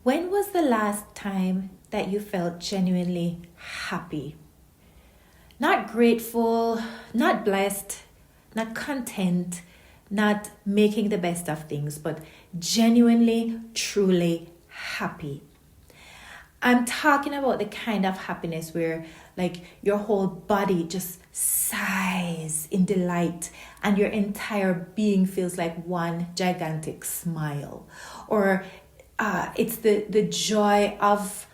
When was the last time that you felt genuinely happy? Not grateful, not blessed, not content, not making the best of things, but genuinely, truly happy. I'm talking about the kind of happiness where like your whole body just sighs in delight and your entire being feels like one gigantic smile. Or it's the joy of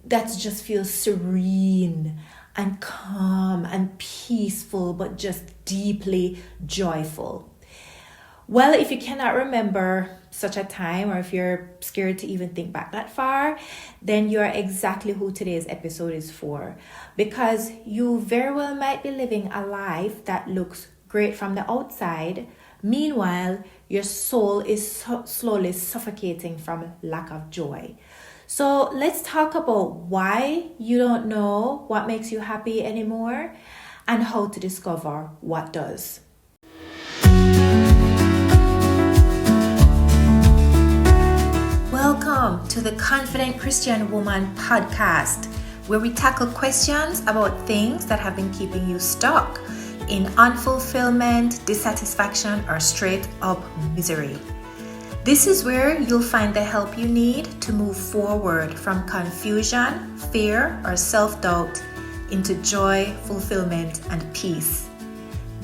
that just feels serene and calm and peaceful, but just deeply joyful. Well, if you cannot remember such a time, or if you're scared to even think back that far, then you're exactly who today's episode is for. Because you very well might be living a life that looks great from the outside. Meanwhile, your soul is slowly suffocating from lack of joy. So let's talk about why you don't know what makes you happy anymore and how to discover what does. Welcome to the Confident Christian Woman podcast, where we tackle questions about things that have been keeping you stuck in unfulfillment, dissatisfaction, or straight up misery. This is where you'll find the help you need to move forward from confusion, fear, or self-doubt into joy, fulfillment, and peace.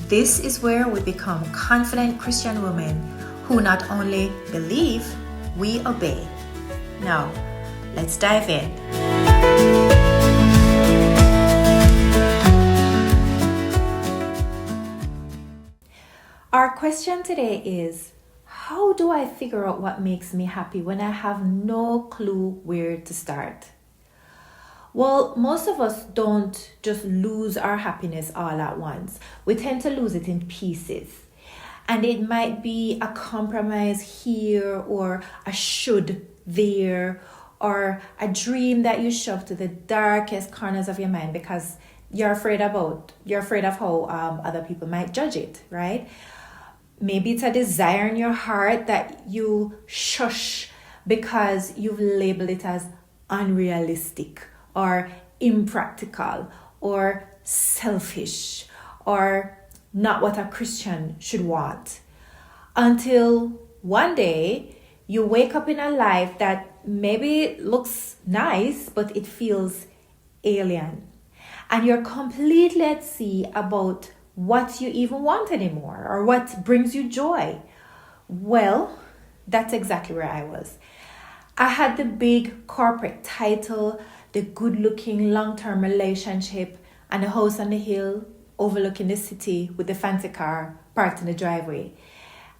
This is where we become confident Christian women who not only believe, we obey. Now, let's dive in. Our question today is, how do I figure out what makes me happy when I have no clue where to start? Well, most of us don't just lose our happiness all at once. We tend to lose it in pieces. And it might be a compromise here or a should there or a dream that you shove to the darkest corners of your mind because you're afraid of how other people might judge it, right? Maybe it's a desire in your heart that you shush because you've labeled it as unrealistic or impractical or selfish or not what a Christian should want. Until one day you wake up in a life that maybe looks nice, but it feels alien. And you're completely at sea about what you even want anymore or what brings you joy. Well, that's exactly where I was. I had the big corporate title, the good-looking long-term relationship, and a house on the hill overlooking the city with the fancy car parked in the driveway.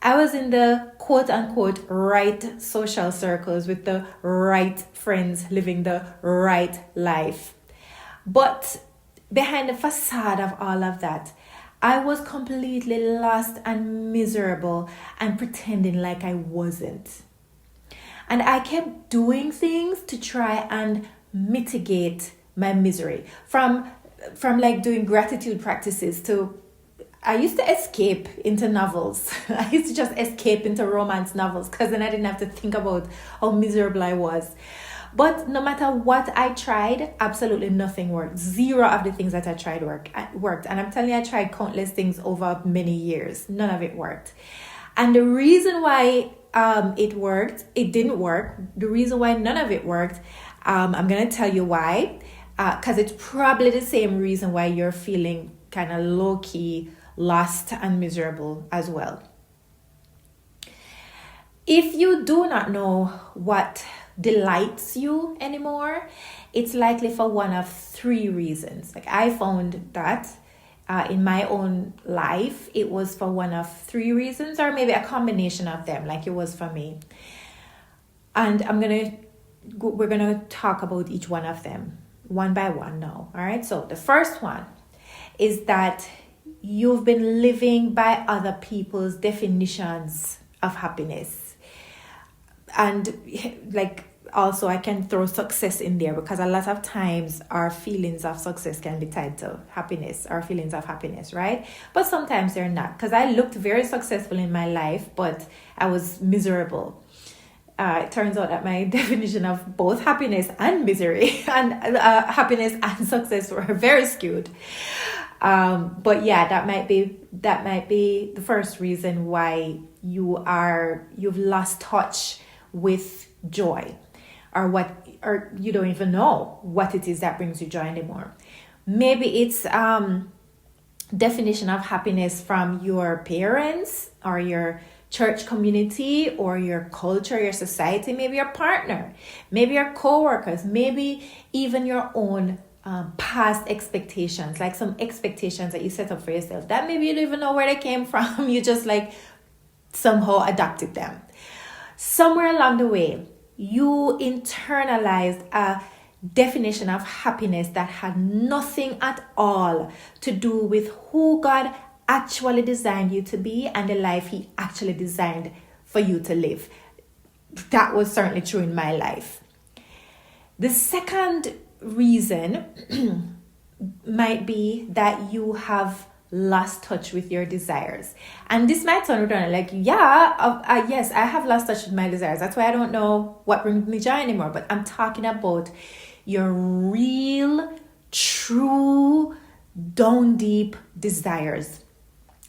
I was in the quote-unquote right social circles with the right friends living the right life. But behind the facade of all of that, I was completely lost and miserable and pretending like I wasn't. And I kept doing things to try and mitigate my misery. From like doing gratitude practices to, I used to escape into novels. I used to just escape into romance novels because then I didn't have to think about how miserable I was. But no matter what I tried, absolutely nothing worked. Zero of the things that I tried worked. And I'm telling you, I tried countless things over many years. None of it worked. And the reason why it didn't work. The reason why none of it worked, I'm going to tell you why. Because it's probably the same reason why you're feeling kind of low-key, lost and miserable as well. If you do not know what delights you anymore, it's likely for one of three reasons. Like I found that in my own life, it was for one of three reasons, or maybe a combination of them, like it was for me. And we're gonna talk about each one of them one by one now. All right. So the first one is that you've been living by other people's definitions of happiness. And like also I can throw success in there because a lot of times our feelings of success can be tied to happiness, our feelings of happiness, right? But sometimes they're not, because I looked very successful in my life, but I was miserable. it turns out that my definition of both happiness and misery and happiness and success were very skewed. But yeah, that might be the first reason why you've lost touch with joy, or you don't even know what it is that brings you joy anymore. Maybe it's definition of happiness from your parents or your church community or your culture, your society, maybe your partner, maybe your co-workers, maybe even your own past expectations, like some expectations that you set up for yourself that maybe you don't even know where they came from. You just like somehow adopted them. Somewhere along the way, you internalized a definition of happiness that had nothing at all to do with who God actually designed you to be and the life He actually designed for you to live. That was certainly true in my life. The second reason might be that you have lost touch with your desires. And this might sound redundant, like, yes, I have lost touch with my desires. That's why I don't know what brings me joy anymore. But I'm talking about your real, true, down deep desires.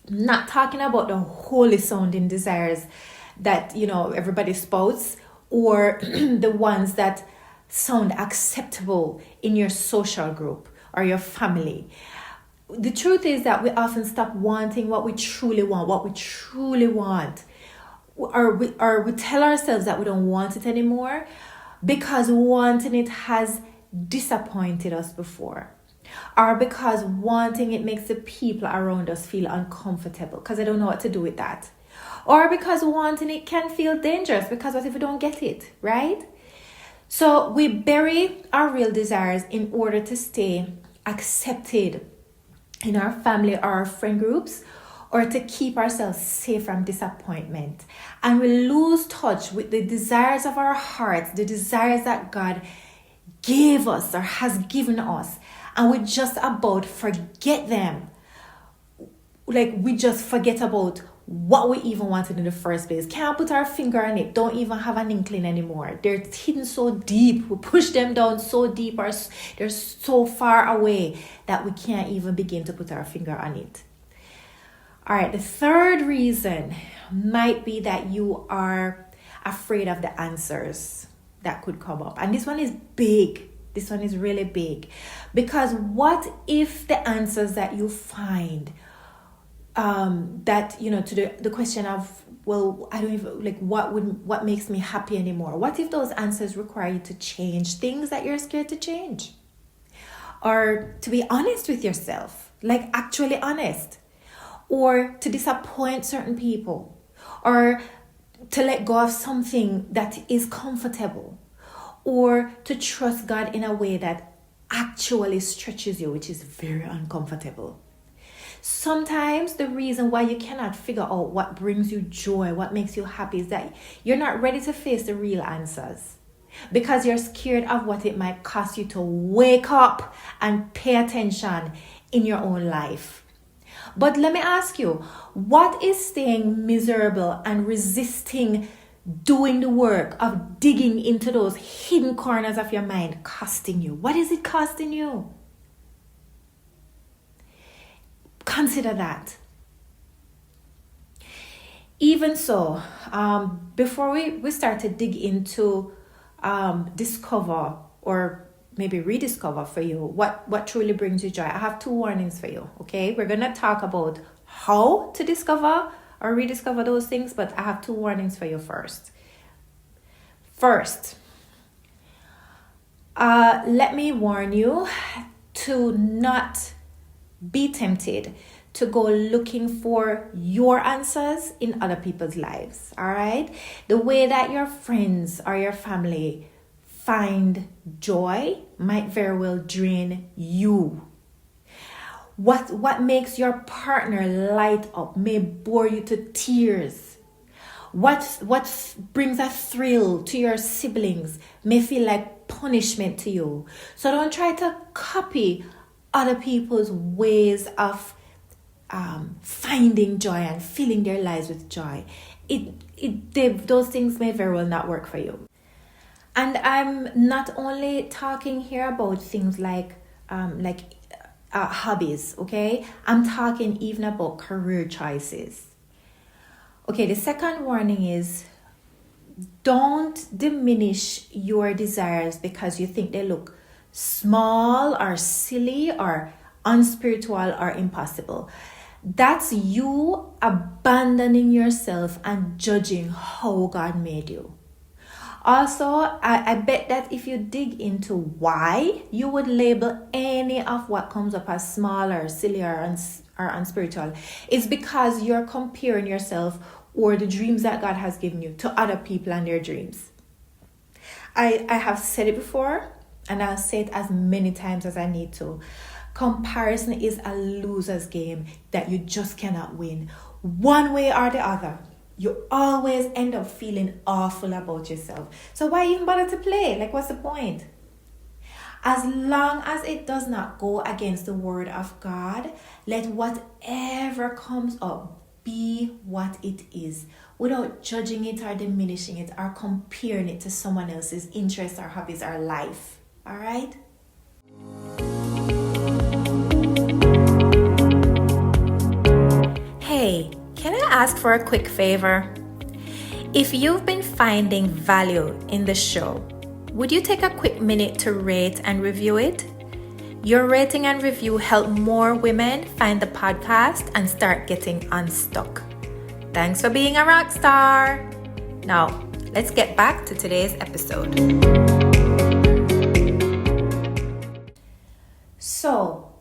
I'm not talking about the holy sounding desires that, everybody spouts, or the ones that sound acceptable in your social group or your family. The truth is that we often stop wanting what we truly want, or we tell ourselves that we don't want it anymore because wanting it has disappointed us before, or because wanting it makes the people around us feel uncomfortable because they don't know what to do with that, or because wanting it can feel dangerous because what if we don't get it, right? So we bury our real desires in order to stay accepted in our family or our friend groups, or to keep ourselves safe from disappointment. And we lose touch with the desires of our hearts, the desires that God gave us or has given us. And we just about forget them. Like we just forget about what we even wanted in the first place. Can't put our finger on it. Don't even have an inkling anymore. They're hidden so deep. We push them down so deep, or they're so far away that we can't even begin to put our finger on it. All right, the third reason might be that you are afraid of the answers that could come up. And this one is big. This one is really big. Because what if the answers that you find to the question of, well, I don't even like what makes me happy anymore? What if those answers require you to change things that you're scared to change? Or to be honest with yourself, like actually honest, or to disappoint certain people, or to let go of something that is comfortable, or to trust God in a way that actually stretches you, which is very uncomfortable. Sometimes the reason why you cannot figure out what brings you joy, what makes you happy, is that you're not ready to face the real answers because you're scared of what it might cost you to wake up and pay attention in your own life. But let me ask you, what is staying miserable and resisting doing the work of digging into those hidden corners of your mind costing you? What is it costing you? Consider that. Even so, before we start to dig into discover or maybe rediscover for you what truly brings you joy, I have two warnings for you, okay? We're going to talk about how to discover or rediscover those things, but I have two warnings for you first. First, let me warn you to not be tempted to go looking for your answers in other people's lives, all right? The way that your friends or your family find joy might very well drain you. What makes your partner light up may bore you to tears. What brings a thrill to your siblings may feel like punishment to you. So don't try to copy other people's ways of finding joy and filling their lives with joy. those things may very well not work for you. And I'm not only talking here about things like hobbies, okay? I'm talking even about career choices. Okay, the second warning is don't diminish your desires because you think they look small or silly or unspiritual or impossible. That's you abandoning yourself and judging how God made you. Also, I bet that if you dig into why you would label any of what comes up as small or silly or unspiritual, it's because you're comparing yourself or the dreams that God has given you to other people and their dreams. I have said it before, and I'll say it as many times as I need to. Comparison is a loser's game that you just cannot win. One way or the other. You always end up feeling awful about yourself. So why even bother to play? Like, what's the point? As long as it does not go against the word of God, let whatever comes up be what it is, without judging it or diminishing it or comparing it to someone else's interests or hobbies or life. All right? Hey, can I ask for a quick favor? If you've been finding value in the show, would you take a quick minute to rate and review it? Your rating and review help more women find the podcast and start getting unstuck. Thanks for being a rock star. Now, let's get back to today's episode. So,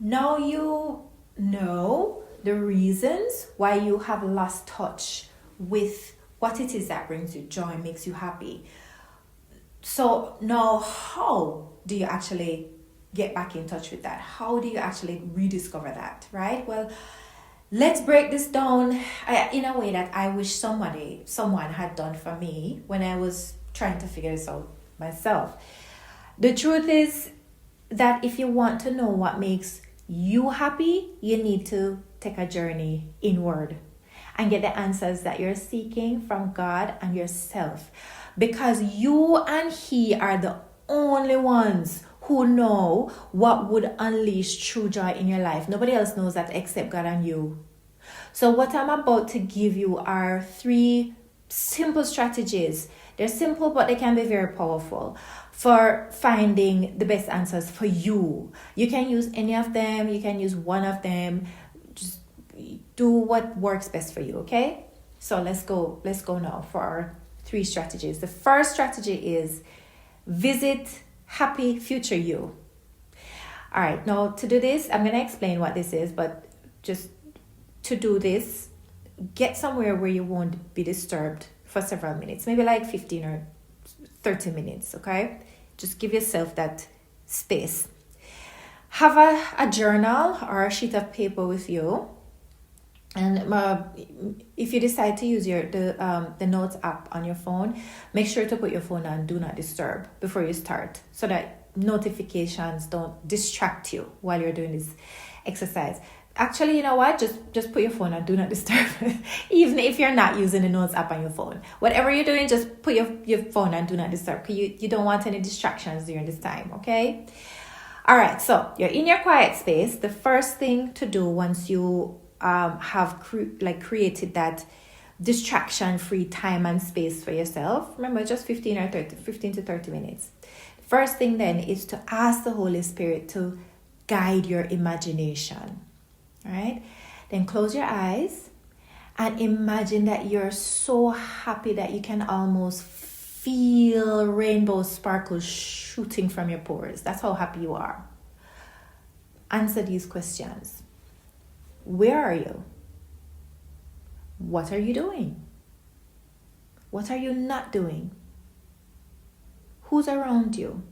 now you know the reasons why you have lost touch with what it is that brings you joy, makes you happy. So now, how do you actually get back in touch with that? How do you actually rediscover that, right? Well, let's break this down in a way that I wish someone had done for me when I was trying to figure this out myself. The truth is that if you want to know what makes you happy, you need to take a journey inward and get the answers that you're seeking from God and yourself, because you and He are the only ones who know what would unleash true joy in your life. Nobody else knows that except God and you. So what I'm about to give you are 3 simple strategies. They're simple, but they can be very powerful for finding the best answers for you. You can use any of them. You can use one of them. Just do what works best for you, okay? So let's go now for our 3 strategies. The first strategy is visit happy future you. All right, now to do this, I'm going to explain what this is, but just to do this, get somewhere where you won't be disturbed for several minutes, maybe like 15 or 30 minutes, okay? Just give yourself that space. Have a journal or a sheet of paper with you. And if you decide to use the notes app on your phone, make sure to put your phone on do not disturb before you start, so that notifications don't distract you while you're doing this exercise. Actually, you know what? Just put your phone on do not disturb, even if you're not using the notes app on your phone. Whatever you're doing, just put your phone on do not disturb, because you don't want any distractions during this time, okay? All right, so you're in your quiet space. The first thing to do once you have created that distraction-free time and space for yourself, remember, just 15 to 30 minutes. First thing then is to ask the Holy Spirit to guide your imagination. All right? Then close your eyes and imagine that you're so happy that you can almost feel rainbow sparkles shooting from your pores. That's how happy you are. Answer these questions. Where are you? What are you doing? What are you not doing? Who's around you?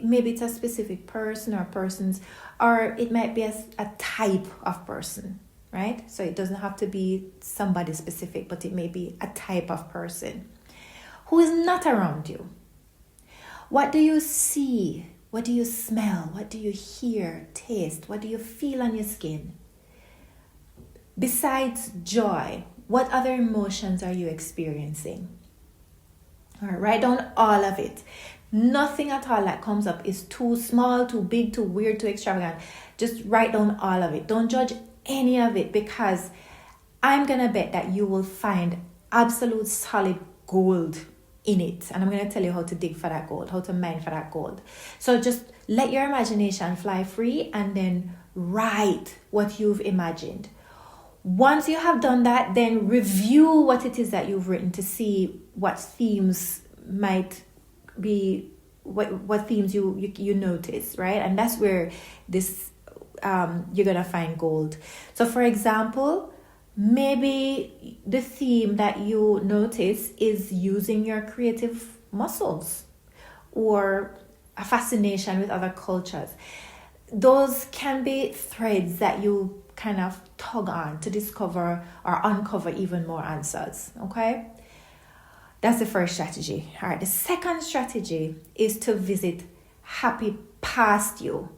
Maybe it's a specific person or persons, or it might be a type of person, right? So it doesn't have to be somebody specific, but it may be a type of person. Who is not around you? What do you see? What do you smell? What do you hear, taste? What do you feel on your skin? Besides joy, What other emotions are you experiencing? All right, write down all of it. Nothing at all that comes up is too small, too big, too weird, too extravagant. Just write down all of it. Don't judge any of it, because I'm going to bet that you will find absolute solid gold in it. And I'm going to tell you how to dig for that gold, how to mine for that gold. So just let your imagination fly free and then write what you've imagined. Once you have done that, then review what it is that you've written to see what themes might be, what themes you notice, right? And that's where this you're gonna find gold. So for example, maybe the theme that you notice is using your creative muscles or a fascination with other cultures. Those can be threads that you kind of tug on to discover or uncover even more answers. Okay, that's the first strategy. All right, the second strategy is to visit happy past you.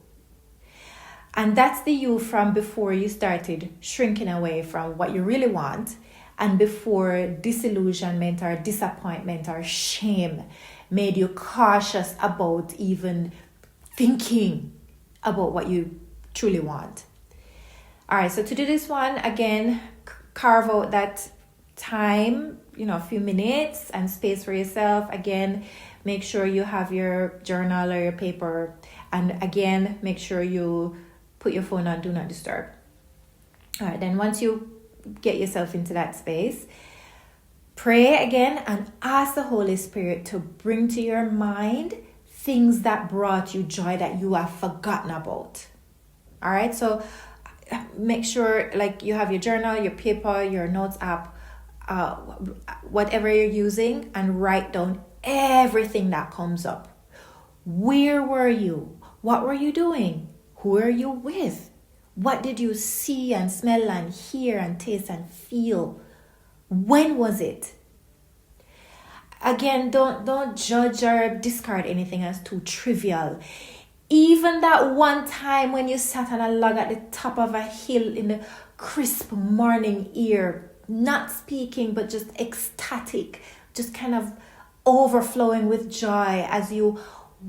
And that's the you from before you started shrinking away from what you really want, and before disillusionment or disappointment or shame made you cautious about even thinking about what you truly want. All right, so to do this one, again, carve out that time, a few minutes and space for yourself. Again, make sure you have your journal or your paper. And again, make sure you put your phone on Do Not Disturb. All right, then once you get yourself into that space, pray again and ask the Holy Spirit to bring to your mind things that brought you joy that you have forgotten about. All right, so make sure like you have your journal, your paper, your notes app, whatever you're using, and write down everything that comes up. Where were you? What were you doing? Who are you with? What did you see and smell and hear and taste and feel? When was it? Again, don't judge or discard anything as too trivial. Even that one time when you sat on a log at the top of a hill in the crisp morning air, not speaking but just ecstatic, just kind of overflowing with joy as you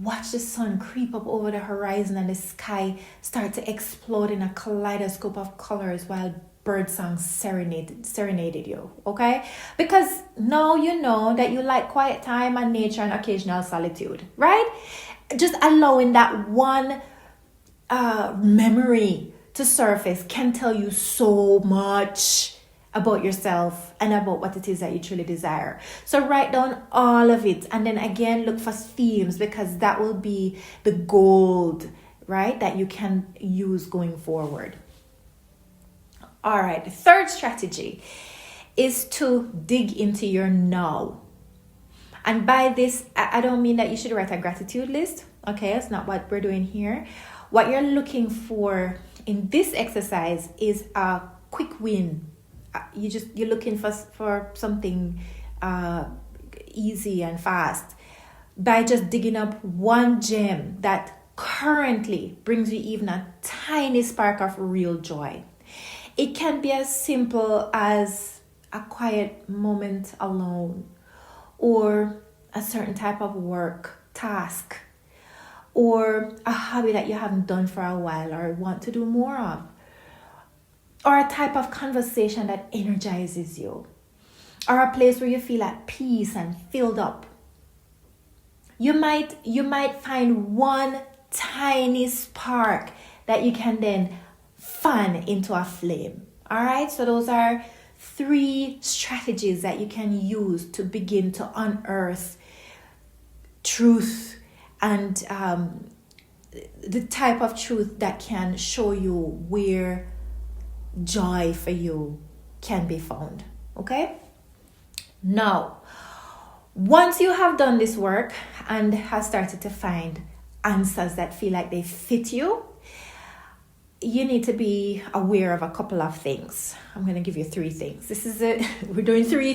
watch the sun creep up over the horizon and the sky start to explode in a kaleidoscope of colors while birdsong serenaded you, okay? Because now you know that you like quiet time and nature and occasional solitude, right? Just allowing that one memory to surface can tell you so much about yourself and about what it is that you truly desire. So write down all of it, and then again look for themes, because that will be the gold, right, that you can use going forward. All right, the third strategy is to dig into your now. And by this, I don't mean that you should write a gratitude list. Okay, that's not what we're doing here. What you're looking for in this exercise is a quick win. You're looking for something easy and fast by just digging up one gem that currently brings you even a tiny spark of real joy. It can be as simple as a quiet moment alone, or a certain type of work task, or a hobby that you haven't done for a while or want to do more of, or a type of conversation that energizes you, or a place where you feel at peace and filled up. You might find one tiny spark that you can then fan into a flame. All right, so those are 3 strategies that you can use to begin to unearth truth, and the type of truth that can show you where joy for you can be found. Okay? Now, once you have done this work and have started to find answers that feel like they fit you, you need to be aware of a couple of things. I'm going to give you 3 things. This is it. We're doing 3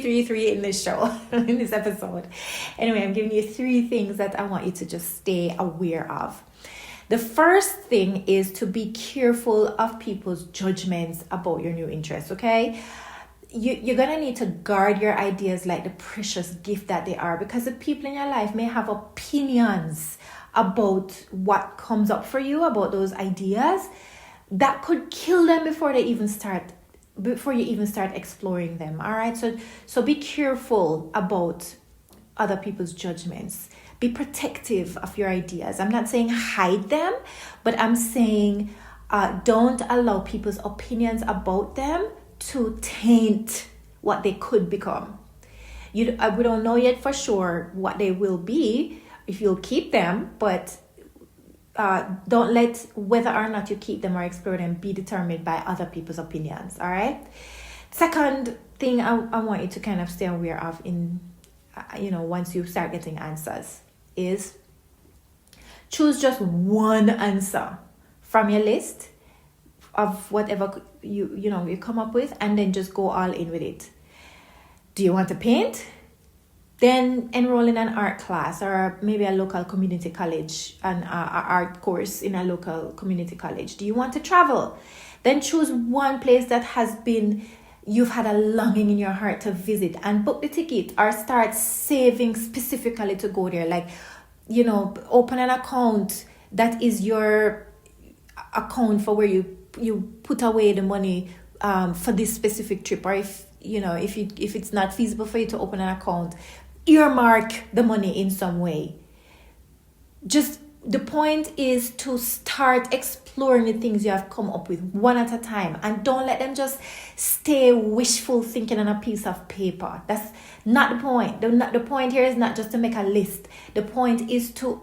in this show, in this episode. Anyway, I'm giving you 3 things that I want you to just stay aware of. The first thing is to be careful of people's judgments about your new interests, okay? you're going to need to guard your ideas like the precious gift that they are, because the people in your life may have opinions about what comes up for you, about those ideas, that could kill them before you even start exploring them. All right, so be careful about other people's judgments. Be protective of your ideas. I'm not saying hide them, but I'm saying don't allow people's opinions about them to taint what they could become. We don't know yet for sure what they will be, if you'll keep them, but don't let whether or not you keep them or explore them be determined by other people's opinions. All right. Second thing I want you to kind of stay aware of in, once you start getting answers, is choose just one answer from your list of whatever you come up with, and then just go all in with it. Do you want to paint? Then enroll in an art class, or maybe a local community college, an art course in a local community college. Do you want to travel? Then choose one place that you've had a longing in your heart to visit, and book the ticket, or start saving specifically to go there. Like, open an account that is your account for where you put away the money for this specific trip. Or if it's not feasible for you to open an account, earmark the money in some way. Just the point is to start exploring the things you have come up with one at a time, and don't let them just stay wishful thinking on a piece of paper. That's not the point. The point here is not just to make a list. The point is to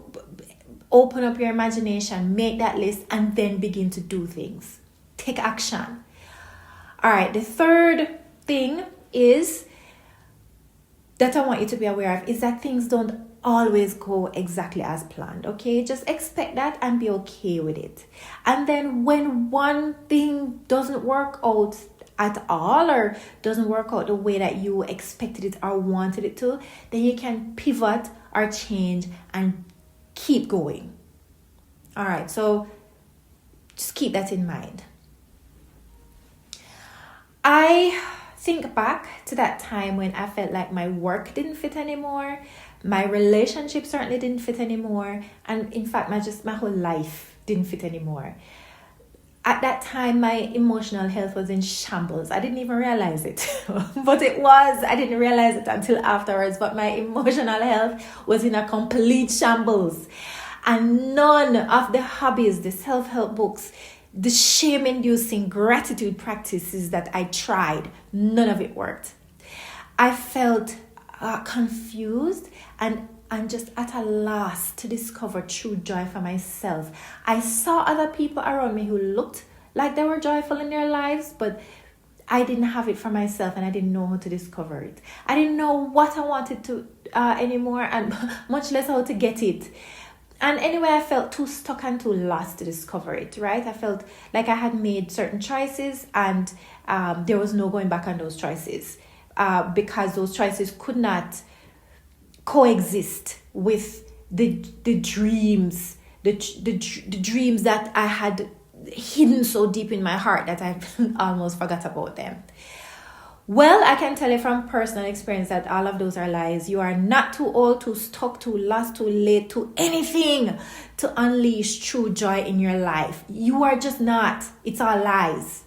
open up your imagination, make that list, and then begin to do things. Take action. All right, the third thing is that I want you to be aware of is that things don't always go exactly as planned. Okay, just expect that and be okay with it. And then when one thing doesn't work out at all, or doesn't work out the way that you expected it or wanted it to, then you can pivot or change and keep going. All right, so just keep that in mind. I think back to that time when I felt like my work didn't fit anymore, my relationship certainly didn't fit anymore, and in fact my whole life didn't fit anymore. At that time, my emotional health was in shambles. I didn't even realize it, but it was. I didn't realize it until afterwards, but my emotional health was in a complete shambles. And none of the hobbies, the self-help books, the shame-inducing gratitude practices that I tried, none of it worked. I felt confused and just at a loss to discover true joy for myself. I saw other people around me who looked like they were joyful in their lives, but I didn't have it for myself, and I didn't know how to discover it. I didn't know what I wanted to anymore, and much less how to get it. And anyway, I felt too stuck and too lost to discover it, right? I felt like I had made certain choices, and there was no going back on those choices because those choices could not coexist with the dreams, the dreams that I had hidden so deep in my heart that I almost forgot about them. Well, I can tell you from personal experience that all of those are lies. You are not too old, too stuck, too lost, too late, to anything to unleash true joy in your life. You are just not. It's all lies.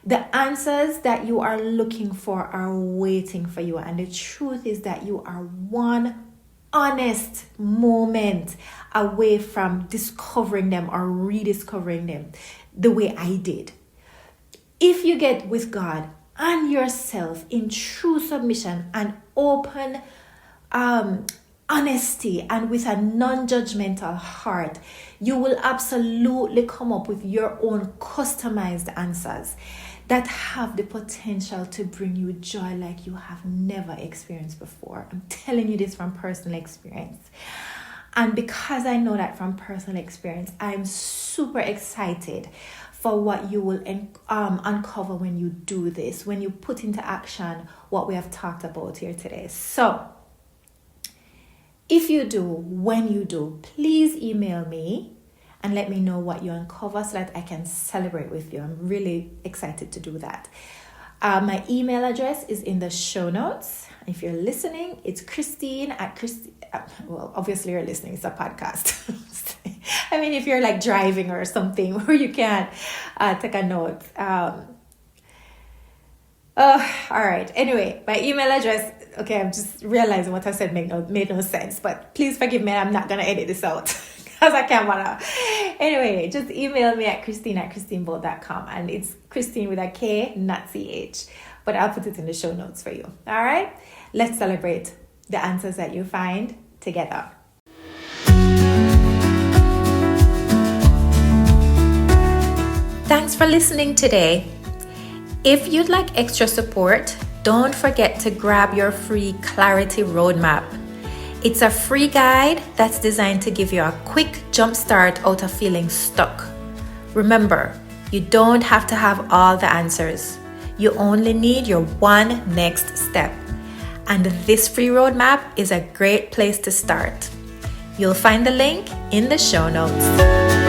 The answers that you are looking for are waiting for you. And the truth is that you are one honest moment away from discovering them or rediscovering them the way I did. If you get with God and yourself in true submission and open honesty and with a non-judgmental heart, you will absolutely come up with your own customized answers that have the potential to bring you joy like you have never experienced before. I'm telling you this from personal experience. And because I know that from personal experience, I'm super excited for what you will uncover when you do this, when you put into action what we have talked about here today. So, if you do, when you do, please email me and let me know what you uncover so that I can celebrate with you. I'm really excited to do that. My email address is in the show notes. If you're listening, it's Christine at Christine. Well, obviously you're listening. It's a podcast. I mean, if you're like driving or something where you can't take a note. All right. Anyway, my email address. Okay, I'm just realizing what I said made no sense. But please forgive me. I'm not gonna edit this out because I can't wanna. Anyway, just email me at christine@christinebolt.com, and it's Christine with a K, not CH. But I'll put it in the show notes for you. All right. Let's celebrate the answers that you find together. Thanks for listening today. If you'd like extra support, don't forget to grab your free Clarity Roadmap. It's a free guide that's designed to give you a quick jump start out of feeling stuck. Remember, you don't have to have all the answers. You only need your one next step. And this free roadmap is a great place to start. You'll find the link in the show notes.